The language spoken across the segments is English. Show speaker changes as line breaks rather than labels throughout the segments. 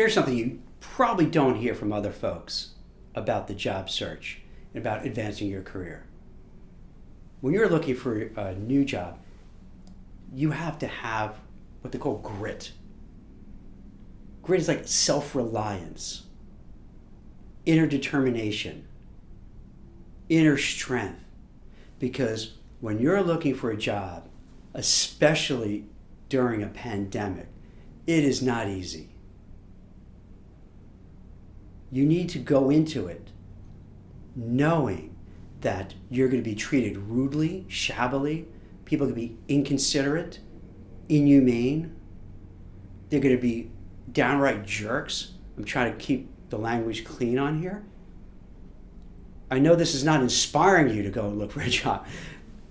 Here's something you probably don't hear from other folks about the job search and about advancing your career. When you're looking for a new job, you have to have what they call grit. Grit is like self-reliance, inner determination, inner strength. Because when you're looking for a job, especially during a pandemic, it is not easy. You need to go into it knowing that you're going to be treated rudely, shabbily. People are going to be inconsiderate, inhumane. They're going to be downright jerks. I'm trying to keep the language clean on here. I know this is not inspiring you to go and look for a job,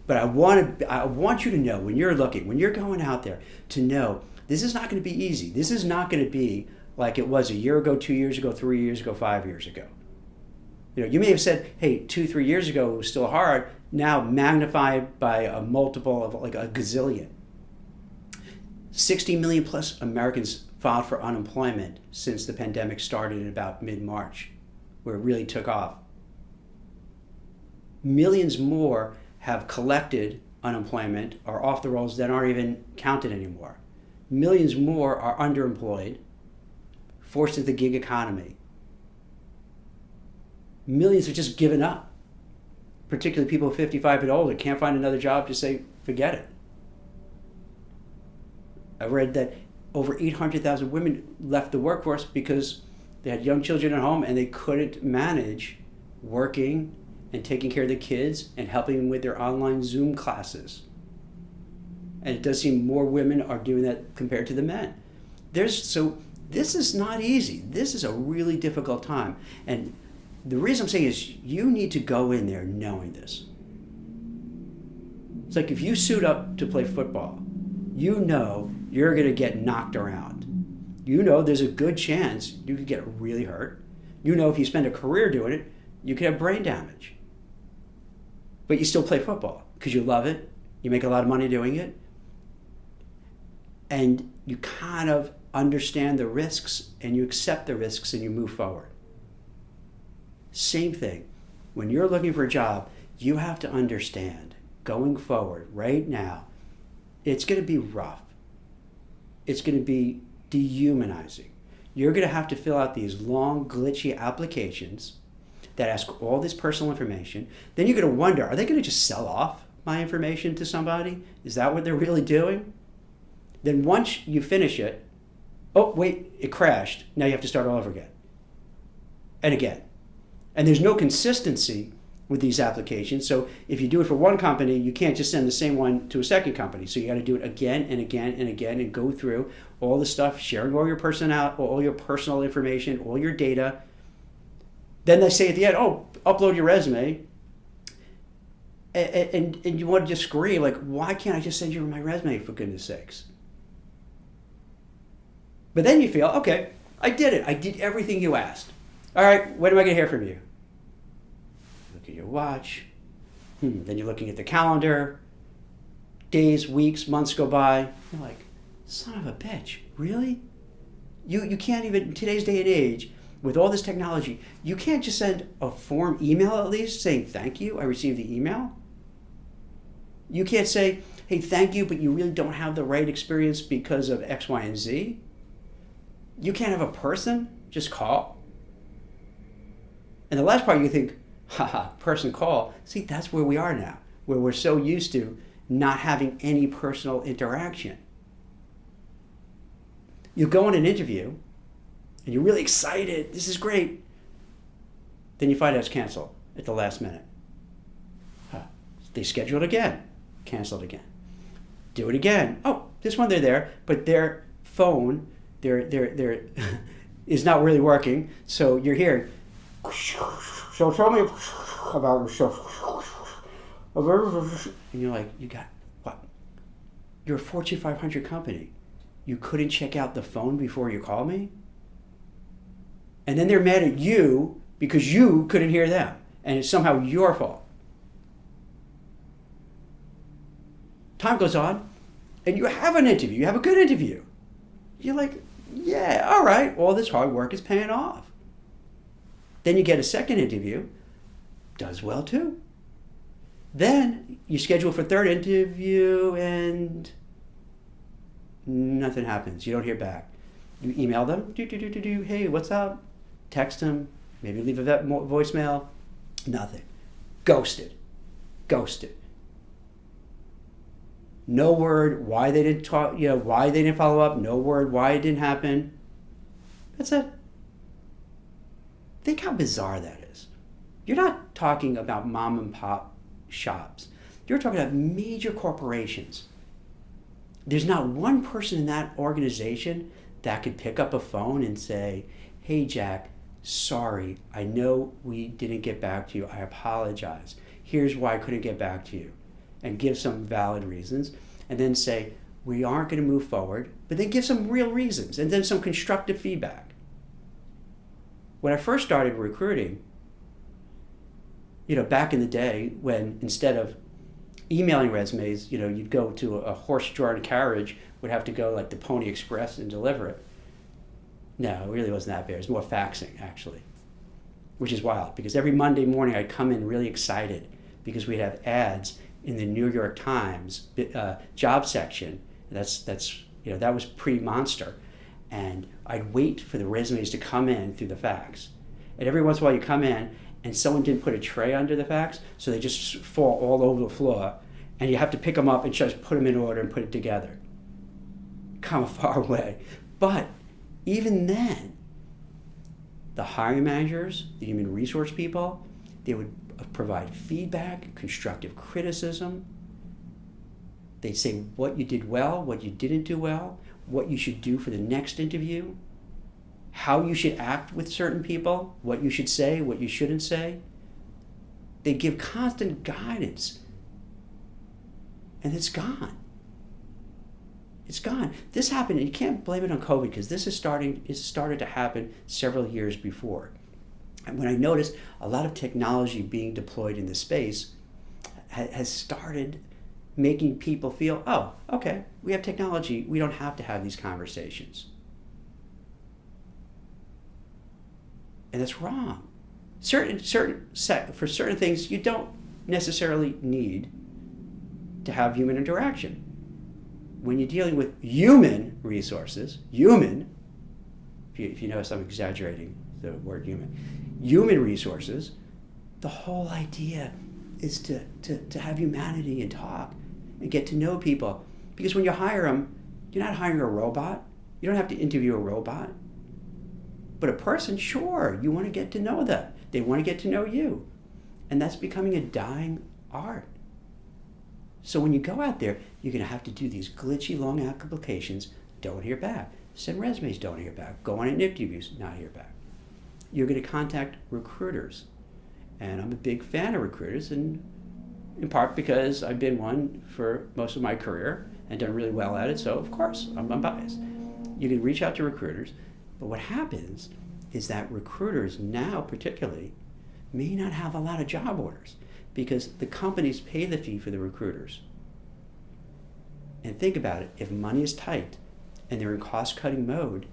but I want you to know when you're looking, when you're going out there, to know this is not going to be easy. This is not going to be like it was a year ago, 2 years ago, 3 years ago, 5 years ago. You may have said, hey, 2-3 years ago it was still hard. Now magnified by a multiple of like a gazillion. 60 million plus Americans filed for unemployment since the pandemic started in about mid-March, where it really took off. Millions more have collected unemployment or off the rolls that aren't even counted anymore. Millions more are underemployed, forced into the gig economy. Millions have just given up, particularly people 55 and older, can't find another job, just say, forget it. I read that over 800,000 women left the workforce because they had young children at home and they couldn't manage working and taking care of the kids and helping them with their online Zoom classes. And it does seem more women are doing that compared to the men. So this is not easy. This is a really difficult time. And the reason I'm saying is you need to go in there knowing this. It's like if you suit up to play football, you know you're going to get knocked around. You know there's a good chance you could get really hurt. You know if you spend a career doing it, you could have brain damage. But you still play football because you love it. You make a lot of money doing it. And you kind of understand the risks and you accept the risks and you move forward. Same thing. When you're looking for a job, you have to understand going forward right now, it's going to be rough. It's going to be dehumanizing. You're going to have to fill out these long, glitchy applications that ask all this personal information. Then you're going to wonder, are they going to just sell off my information to somebody? Is that what they're really doing? Then once you finish it, oh, wait, it crashed. Now you have to start all over again. And again. And there's no consistency with these applications. So if you do it for one company, you can't just send the same one to a second company. So you got to do it again and again and again and go through all the stuff, sharing all your personal information, all your data. Then they say at the end, oh, upload your resume. And you want to just scream, like, why can't I just send you my resume, for goodness sakes? But then you feel, okay, I did it. I did everything you asked. All right, when am I going to hear from you? Look at your watch. Then you're looking at the calendar. Days, weeks, months go by. You're like, son of a bitch, really? You can't even, in today's day and age, with all this technology, you can't just send a form email at least saying, thank you, I received the email. You can't say, hey, thank you, but you really don't have the right experience because of X, Y, and Z. You can't have a person just call. And the last part you think, haha, person call. See, that's where we are now, where we're so used to not having any personal interaction. You go on an interview, and you're really excited, this is great. Then you find out it's canceled at the last minute. They schedule it again, cancel it again. Do it again. Oh, this one they're there, but their phone, their is not really working, so you're here. So tell me about yourself. And you're like, you got what? You're a Fortune 500 company. You couldn't check out the phone before you called me? And then they're mad at you because you couldn't hear them. And it's somehow your fault. Time goes on, and you have an interview. You have a good interview. You're like, Yeah, all right, all this hard work is paying off. Then you get a second interview, does well too. Then you schedule for third interview and nothing happens. You don't hear back. You email them, hey, what's up? Text them, maybe leave a voicemail, nothing. Ghosted. No word why they didn't talk, why they didn't follow up, no word why it didn't happen. That's it. Think how bizarre that is. You're not talking about mom and pop shops. You're talking about major corporations. There's not one person in that organization that could pick up a phone and say, hey, Jack, sorry, I know we didn't get back to you. I apologize. Here's why I couldn't get back to you. And give some valid reasons. And then say, we aren't going to move forward. But then give some real reasons. And then some constructive feedback. When I first started recruiting, back in the day when instead of emailing resumes, you'd go to a horse-drawn carriage, would have to go like the Pony Express and deliver it. No, it really wasn't that bad. It was more faxing, actually, which is wild because every Monday morning I'd come in really excited because we'd have ads in the New York Times job section. That was pre-Monster. And I'd wait for the resumes to come in through the fax. And every once in a while you come in and someone didn't put a tray under the fax, so they just fall all over the floor. And you have to pick them up and just put them in order and put it together. Come a far way. But even then, the hiring managers, the human resource people, they would provide feedback, constructive criticism. They'd say what you did well, what you didn't do well, what you should do for the next interview, how you should act with certain people, what you should say, what you shouldn't say. They give constant guidance. And it's gone. It's gone. This happened, and you can't blame it on COVID because this is started to happen several years before. And when I noticed a lot of technology being deployed in the space has started making people feel, oh, okay, we have technology. We don't have to have these conversations. And that's wrong. For certain things, you don't necessarily need to have human interaction. When you're dealing with human resources, if you notice I'm exaggerating the word human resources, the whole idea is to have humanity and talk and get to know people. Because when you hire them, you're not hiring a robot. You don't have to interview a robot. But a person, sure, you want to get to know them. They want to get to know you. And that's becoming a dying art. So when you go out there, you're going to have to do these glitchy long applications, don't hear back. Send resumes, don't hear back. Go on interviews, not hear back. You're going to contact recruiters. And I'm a big fan of recruiters, and in part because I've been one for most of my career and done really well at it, so of course I'm biased. You can reach out to recruiters, but what happens is that recruiters now particularly may not have a lot of job orders because the companies pay the fee for the recruiters. And think about it, if money is tight and they're in cost-cutting mode,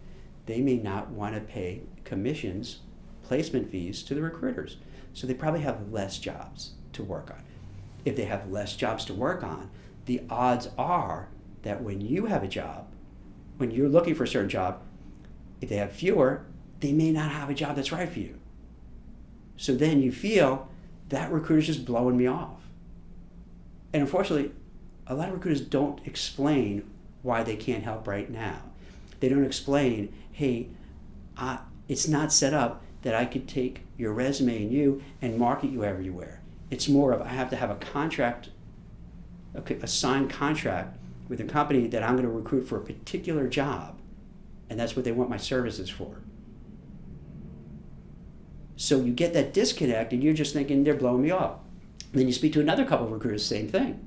they may not want to pay commissions, placement fees to the recruiters. So they probably have less jobs to work on. If they have less jobs to work on, the odds are that when you have a job, when you're looking for a certain job, if they have fewer, they may not have a job that's right for you. So then you feel that recruiter's just blowing me off. And unfortunately, a lot of recruiters don't explain why they can't help right now. They don't explain, hey, it's not set up that I could take your resume and you and market you everywhere. It's more of I have to have a contract, a signed contract with a company that I'm going to recruit for a particular job, and that's what they want my services for. So you get that disconnect, and you're just thinking they're blowing me off. And then you speak to another couple of recruiters, same thing.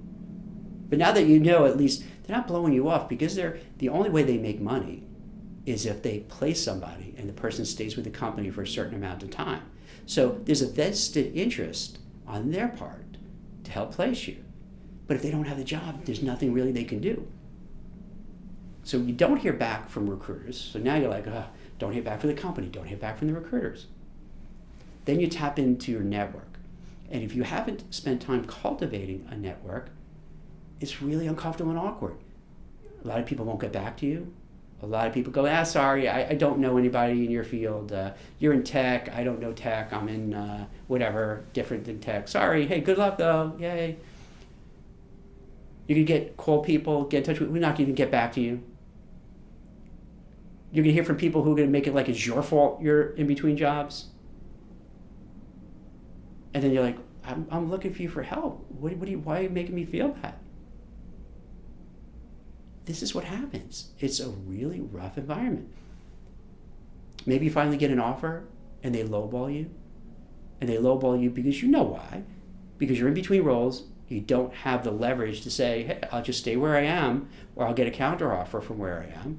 But now that you know, at least they're not blowing you off because the only way they make money is if they place somebody and the person stays with the company for a certain amount of time. So there's a vested interest on their part to help place you. But if they don't have the job, there's nothing really they can do. So you don't hear back from recruiters. So now you're like, don't hear back from the company, don't hear back from the recruiters. Then you tap into your network. And if you haven't spent time cultivating a network, it's really uncomfortable and awkward. A lot of people won't get back to you. A lot of people go, sorry, I don't know anybody in your field. You're in tech, I don't know tech. I'm in whatever, different than tech. Sorry, hey, good luck though, yay. You can call people, get in touch with, we're not going to get back to you. You're going to hear from people who are going to make it like it's your fault you're in between jobs. And then you're like, I'm looking for you for help. Why are you making me feel bad? This is what happens. It's a really rough environment. Maybe you finally get an offer and they lowball you. And they lowball you because you know why. Because you're in between roles. You don't have the leverage to say, hey, I'll just stay where I am, or I'll get a counter offer from where I am.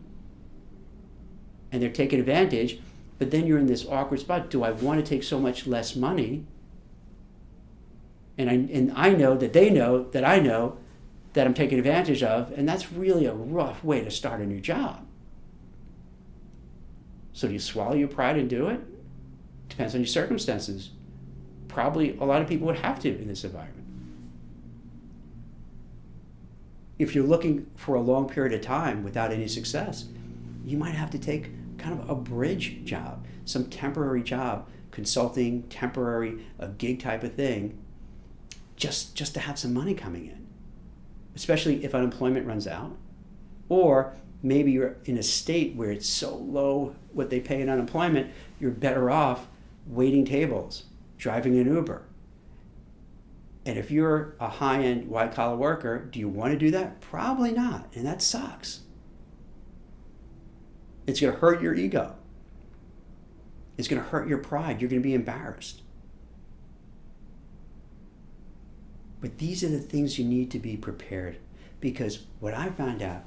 And they're taking advantage, but then you're in this awkward spot. Do I want to take so much less money? And I know that they know that I know that I'm taking advantage of, and that's really a rough way to start a new job. So do you swallow your pride and do it? Depends on your circumstances. Probably a lot of people would have to in this environment. If you're looking for a long period of time without any success, you might have to take kind of a bridge job, some temporary job, consulting, temporary, a gig type of thing, just to have some money coming in, especially if unemployment runs out. Or maybe you're in a state where it's so low what they pay in unemployment, you're better off waiting tables, driving an Uber. And if you're a high-end white-collar worker, do you want to do that? Probably not, and that sucks. It's going to hurt your ego. It's going to hurt your pride. You're going to be embarrassed. But these are the things you need to be prepared. Because what I found out,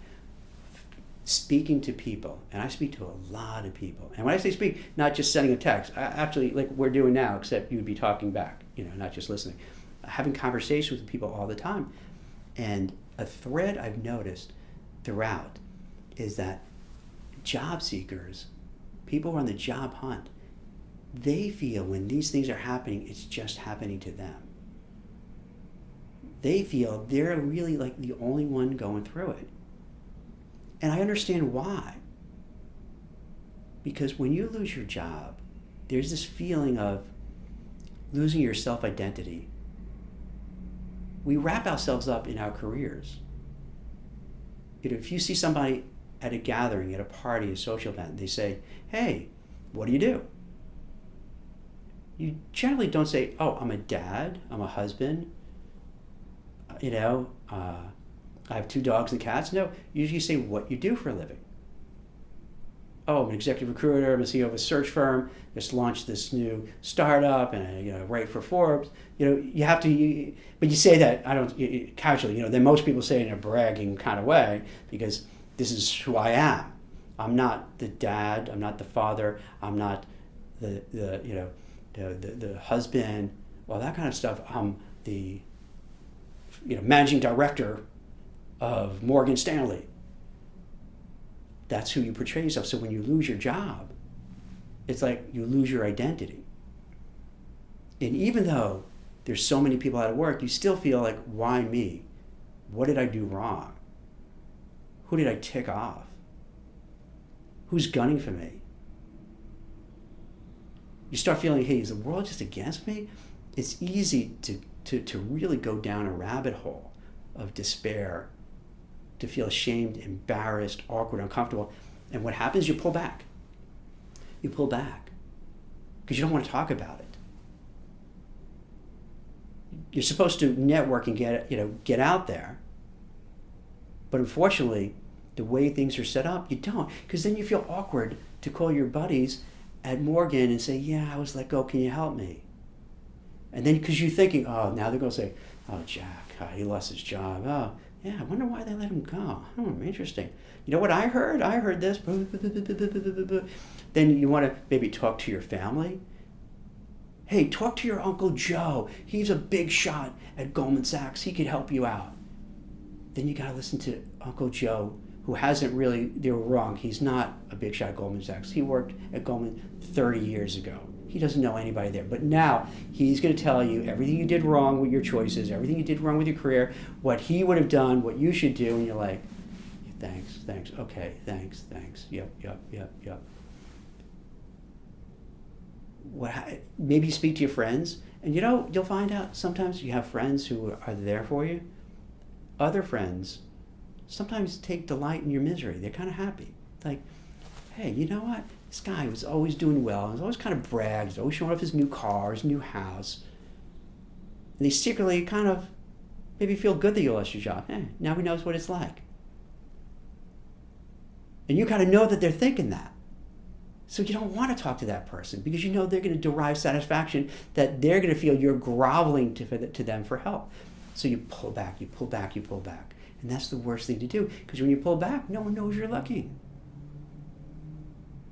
speaking to people, and I speak to a lot of people, and when I say speak, not just sending a text, actually like we're doing now, except you would be talking back, not just listening. Having conversations with people all the time. And a thread I've noticed throughout is that job seekers, people who are on the job hunt, they feel when these things are happening, it's just happening to them. They feel they're really like the only one going through it. And I understand why. Because when you lose your job, there's this feeling of losing your self-identity. We wrap ourselves up in our careers. If you see somebody at a gathering, at a party, a social event, they say, hey, what do you do? You generally don't say, oh, I'm a dad, I'm a husband, I have 2 dogs and cats. No, you usually say what you do for a living. Oh, I'm an executive recruiter, I'm a CEO of a search firm, just launched this new startup, and I write for Forbes. You have to, but you say that, casually, then most people say it in a bragging kind of way, because this is who I am. I'm not the dad, I'm not the father, I'm not the husband, all that kind of stuff. I'm the managing director of Morgan Stanley. That's who you portray yourself. So when you lose your job, it's like you lose your identity. And even though there's so many people out of work, you still feel like, why me? What did I do wrong? Who did I tick off? Who's gunning for me? You start feeling, hey, is the world just against me? It's easy to really go down a rabbit hole of despair, to feel ashamed, embarrassed, awkward, uncomfortable. And what happens, you pull back. You pull back because you don't want to talk about it. You're supposed to network and get out there. But unfortunately, the way things are set up, you don't. Because then you feel awkward to call your buddies at Morgan and say, yeah, I was let go, can you help me? And then because you're thinking, oh, now they're going to say, oh, Jack, he lost his job. Oh, yeah, I wonder why they let him go. Interesting. You know what I heard? I heard this. Then you want to maybe talk to your family. Hey, talk to your Uncle Joe. He's a big shot at Goldman Sachs. He could help you out. Then you got to listen to Uncle Joe, who hasn't really, they were wrong. He's not a big shot at Goldman Sachs. He worked at Goldman 30 years ago. He doesn't know anybody there. But now he's going to tell you everything you did wrong with your choices, everything you did wrong with your career, what he would have done, what you should do, and you're like, thanks, okay, thanks, yep. Maybe speak to your friends, and you'll find out sometimes you have friends who are there for you. Other friends sometimes take delight in your misery. They're kind of happy. Like, hey, you know what? This guy was always doing well. He was always kind of bragged. He's always showing off his new car, his new house. And they secretly kind of maybe feel good that you lost your job. Now he knows what it's like. And you kind of know that they're thinking that. So you don't want to talk to that person because you know they're going to derive satisfaction, that they're going to feel you're groveling to them for help. So you pull back. And that's the worst thing to do, because when you pull back, no one knows you're looking.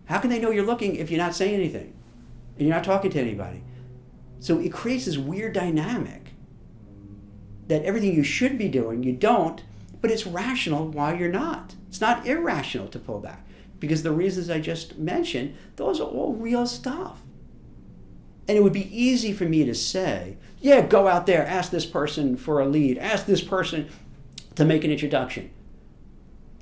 How can they know you're looking if you're not saying anything and you're not talking to anybody? So it creates this weird dynamic that everything you should be doing, you don't, but it's rational while you're not. It's not irrational to pull back, because the reasons I just mentioned, those are all real stuff. And it would be easy for me to say, yeah, go out there, ask this person for a lead, ask this person to make an introduction.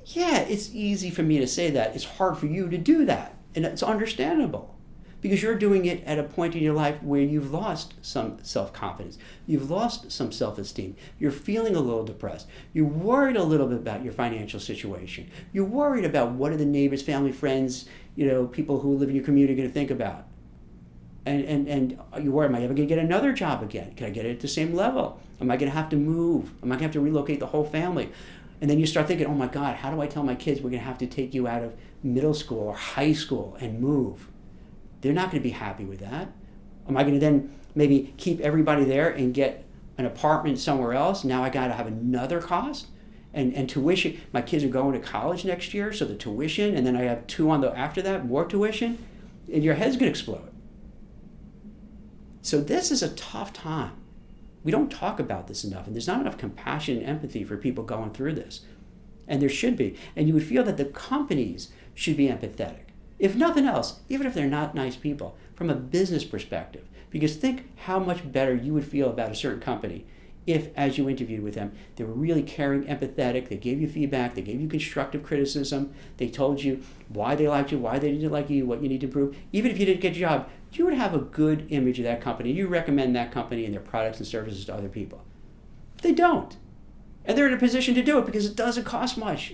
Yeah, it's easy for me to say that. It's hard for you to do that. And it's understandable, because you're doing it at a point in your life where you've lost some self-confidence. You've lost some self-esteem. You're feeling a little depressed. You're worried a little bit about your financial situation. You're worried about what are the neighbors, family, friends, people who live in your community going to think about. And you worry, am I ever going to get another job again? Can I get it at the same level? Am I going to have to move? Am I going to have to relocate the whole family? And then you start thinking, oh my God, how do I tell my kids we're going to have to take you out of middle school or high school and move? They're not going to be happy with that. Am I going to then maybe keep everybody there and get an apartment somewhere else? Now I got to have another cost? And tuition. My kids are going to college next year, so the tuition, and then I have two after that, more tuition, and your head's going to explode. So this is a tough time. We don't talk about this enough, and there's not enough compassion and empathy for people going through this. And there should be. And you would feel that the companies should be empathetic. If nothing else, even if they're not nice people, from a business perspective. Because think how much better you would feel about a certain company if, as you interviewed with them, they were really caring, empathetic, they gave you feedback, they gave you constructive criticism, they told you why they liked you, why they didn't like you, what you need to improve. Even if you didn't get a job, you would have a good image of that company. You recommend that company and their products and services to other people. They don't. And they're in a position to do it because it doesn't cost much.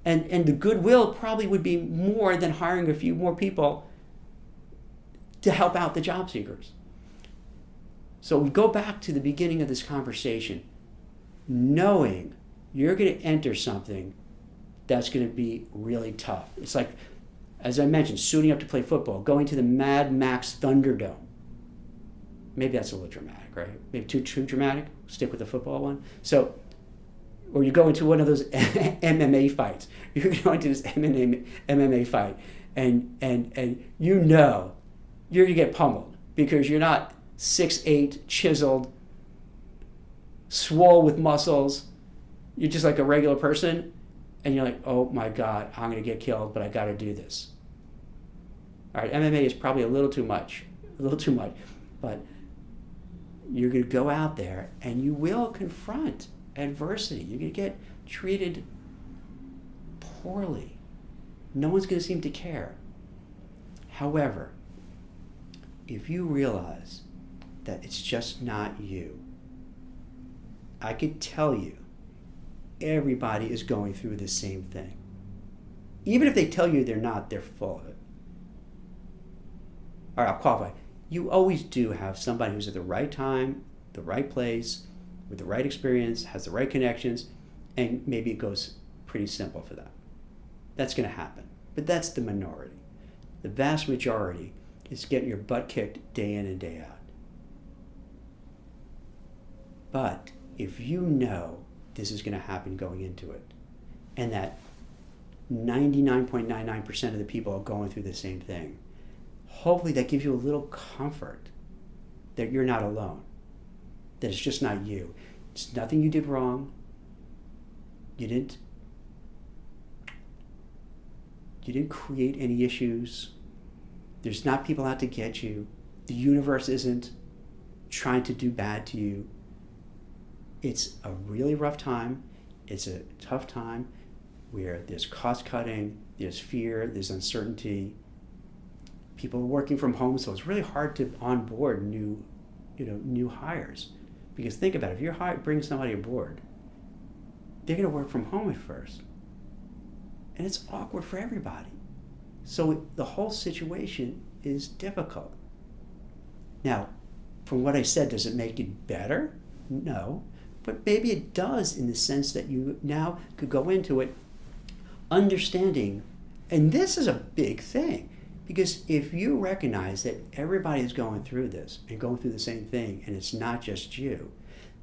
And the goodwill probably would be more than hiring a few more people to help out the job seekers. So we go back to the beginning of this conversation, knowing you're going to enter something that's going to be really tough. It's like, as I mentioned, suiting up to play football, going to the Mad Max Thunderdome. Maybe that's a little dramatic, right? Maybe too dramatic. Stick with the football one. So, or you go into one of those MMA fights. You're going to this MMA fight, and you know you're going to get pummeled because you're not 6'8", chiseled, swole with muscles. You're just like a regular person, and you're like, oh my God, I'm going to get killed, but I got to do this. All right, MMA is probably a little too much, but you're going to go out there and you will confront adversity. You're going to get treated poorly. No one's going to seem to care. However, if you realize that it's just not you, I could tell you everybody is going through the same thing. Even if they tell you they're not, they're full of it. All right, I'll qualify. You always do have somebody who's at the right time, the right place, with the right experience, has the right connections, and maybe it goes pretty simple for them. That's going to happen. But that's the minority. The vast majority is getting your butt kicked day in and day out. But if you know this is going to happen going into it, and that 99.99% of the people are going through the same thing, hopefully that gives you a little comfort that you're not alone, that it's just not you. It's nothing you did wrong. You didn't You didn't create any issues. There's not people out to get you. The universe isn't trying to do bad to you. It's a really rough time. It's a tough time where there's cost cutting, there's fear, there's uncertainty. People are working from home, so it's really hard to onboard new hires. Because think about it, if you're bring somebody aboard, they're going to work from home at first. And it's awkward for everybody. So the whole situation is difficult. Now, from what I said, does it make it better? No. But maybe it does, in the sense that you now could go into it understanding, and this is a big thing, because if you recognize that everybody is going through this and going through the same thing, and it's not just you,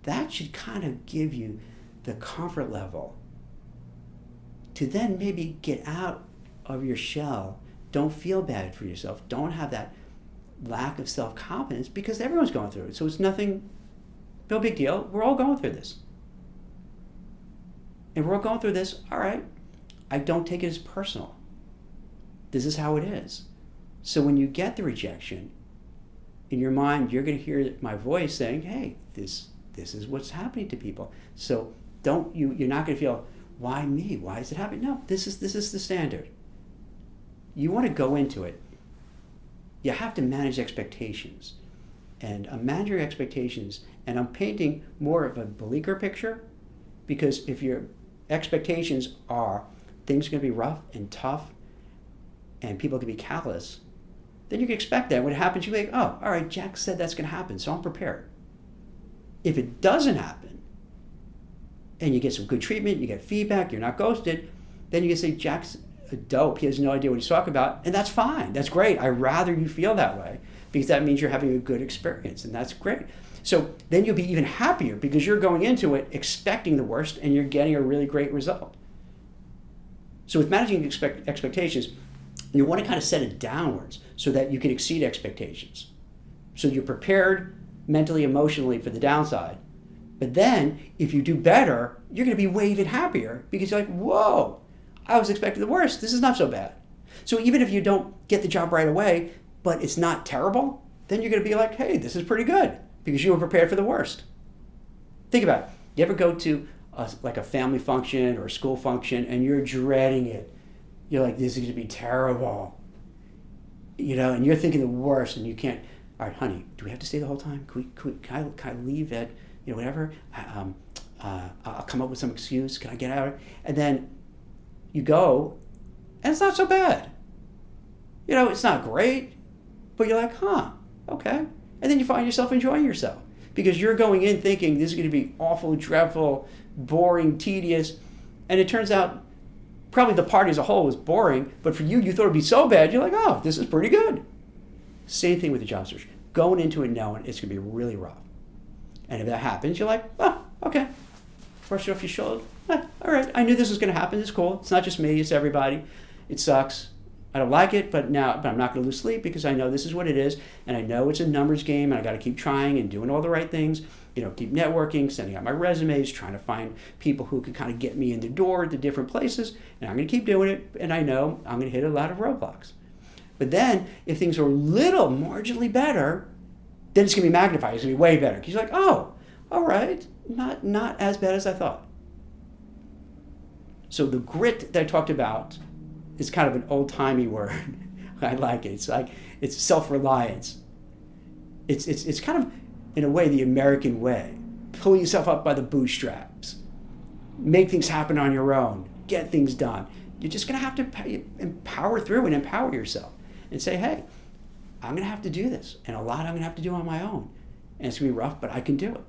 that should kind of give you the comfort level to then maybe get out of your shell. Don't feel bad for yourself. Don't have that lack of self-confidence, because everyone's going through it. So it's nothing, no big deal. We're all going through this. And we're all going through this, all right. I don't take it as personal. This is how it is. So when you get the rejection, in your mind, you're going to hear my voice saying, hey, this is what's happening to people. So you're not going to feel, why me? Why is it happening? No, this is the standard. You want to go into it. You have to manage expectations. And manage your expectations, and I'm painting more of a bleaker picture, because if your expectations are things are going to be rough and tough and people can be callous, then you can expect that. When it happens, you think, oh, all right, Jack said that's going to happen, so I'm prepared. If it doesn't happen, and you get some good treatment, you get feedback, you're not ghosted, then you can say, Jack's a dope, he has no idea what he's talking about, and that's fine, that's great. I'd rather you feel that way, because that means you're having a good experience, and that's great. So then you'll be even happier, because you're going into it expecting the worst, and you're getting a really great result. So with managing expectations, you want to kind of set it downwards so that you can exceed expectations. So you're prepared mentally, emotionally for the downside. But then, if you do better, you're going to be way even happier, because you're like, whoa, I was expecting the worst. This is not so bad. So even if you don't get the job right away, but it's not terrible, then you're going to be like, hey, this is pretty good, because you were prepared for the worst. Think about it. You ever go to like a family function or a school function and you're dreading it? You're like, this is going to be terrible. And you're thinking the worst, and you can't. All right, honey, do we have to stay the whole time? Can I leave at, whatever? I'll come up with some excuse. Can I get out? And then you go, and it's not so bad. It's not great, but you're like, okay. And then you find yourself enjoying yourself, because you're going in thinking this is going to be awful, dreadful, boring, tedious, and it turns out probably the party as a whole was boring, but for you thought it would be so bad, you're like, oh, this is pretty good. Same thing with the job search. Going into it knowing it's going to be really rough. And if that happens, you're like, oh, okay. Brush it off your shoulder. All right, I knew this was going to happen. It's cool. It's not just me, it's everybody. It sucks. I don't like it, but I'm not going to lose sleep, because I know this is what it is, and I know it's a numbers game, and I got to keep trying and doing all the right things. Keep networking, sending out my resumes, trying to find people who can kind of get me in the door to different places, and I'm going to keep doing it, and I know I'm going to hit a lot of roadblocks. But then, if things are a little marginally better, then it's going to be magnified. It's going to be way better, because you're like, oh, all right, not as bad as I thought. So the grit that I talked about is kind of an old-timey word. I like it. It's self-reliance. It's kind of, in a way, the American way. Pull yourself up by the bootstraps. Make things happen on your own. Get things done. You're just going to have to empower through and empower yourself and say, hey, I'm going to have to do this. And a lot I'm going to have to do on my own. And it's going to be rough, but I can do it.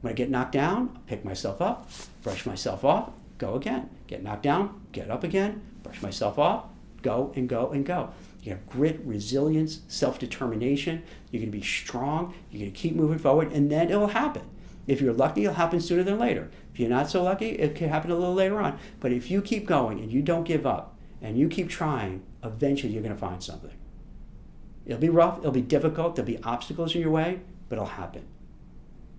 When I get knocked down, I'll pick myself up, brush myself off, go again. Get knocked down, get up again, brush myself off, go and go and go. You have grit, resilience, self-determination. You're going to be strong. You're going to keep moving forward, and then it'll happen. If you're lucky, it'll happen sooner than later. If you're not so lucky, it can happen a little later on. But if you keep going and you don't give up and you keep trying, eventually you're going to find something. It'll be rough. It'll be difficult. There'll be obstacles in your way, but it'll happen.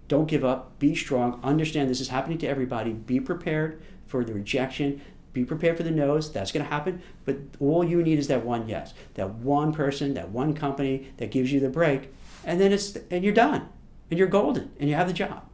Don't give up. Be strong. Understand this is happening to everybody. Be prepared for the rejection. Be prepared for the no's. That's going to happen. But all you need is that one yes. That one person, that one company that gives you the break. And then you're done. And you're golden. And you have the job.